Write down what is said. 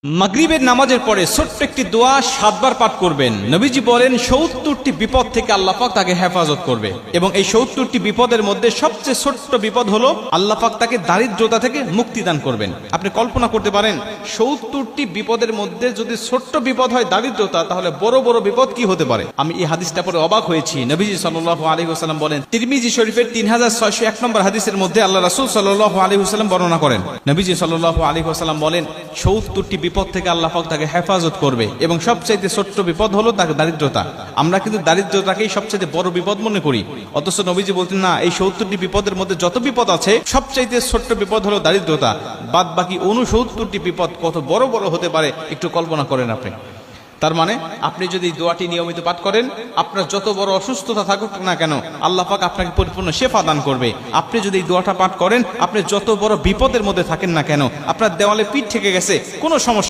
মাগরিবের নামাজের পরে ছোট্ট একটি দোয়া ৭ বার পাঠ করবেন। নবীজি বলেন ৭০টি বিপদ থেকে আল্লাহ পাক তাকে হেফাজত করবে এবং এই ৭০টি বিপদের মধ্যে সবচেয়ে ছোট্ট বিপদ হলো আল্লাহ পাক তাকে দারিদ্রতা থেকে মুক্তি দান করবেন। আপনি কল্পনা করতে পারেন ৭০টি বিপদের মধ্যে যদি ছোট্ট বিপদ হয় দারিদ্রতা, তাহলে বড় বড় বিপদ কি হতে পারে। আমি এই হাদিসটা পড়ে অবাক হয়েছি। নবীজি সাল্লাল্লাহু আলাইহি ওয়াসাল্লাম বলেন, তিরমিজি শরীফের 3601 নম্বর হাদিসের মধ্যে আল্লাহ রাসূল সাল্লাল্লাহু আলাইহি ওয়াসাল্লাম বর্ণনা করেন, নবীজি সাল্লাল্লাহু আলাইহি ওয়াসাল্লাম বলেন ৭০টি বিপদ থেকে আল্লাহ পাক তাকে হেফাজত করবে এবং সবচাইতে ছোট্ট বিপদ হলো তাকে দারিদ্রতা। আমরা কিন্তু দারিদ্রতাকেই সবচাইতে বড় বিপদ মনে করি, অথচ নবীজি বলতেন না, এই ৭০টি বিপদের মধ্যে যত বিপদ আছে সবচাইতে ছোট্ট বিপদ হলো দারিদ্রতা। বাদ বাকি ৬৯টি বিপদ কত বড় বড় হতে পারে একটু কল্পনা করেন আপনি। তার মানে আপনি যদি দোয়াটি নিয়মিত পাঠ করেন, আপনার যত বড় অসুস্থতা থাকুক না কেন আল্লাহ পাক আপনাকে পরিপূর্ণ শেফা দান করবে। আপনি যদি এই দোয়াটা পাঠ করেন, আপনি যত বড় বিপদের মধ্যে থাকেন না কেন, আপনার দেওয়ালে পিঠ থেকে গেছে কোনো সমস্যা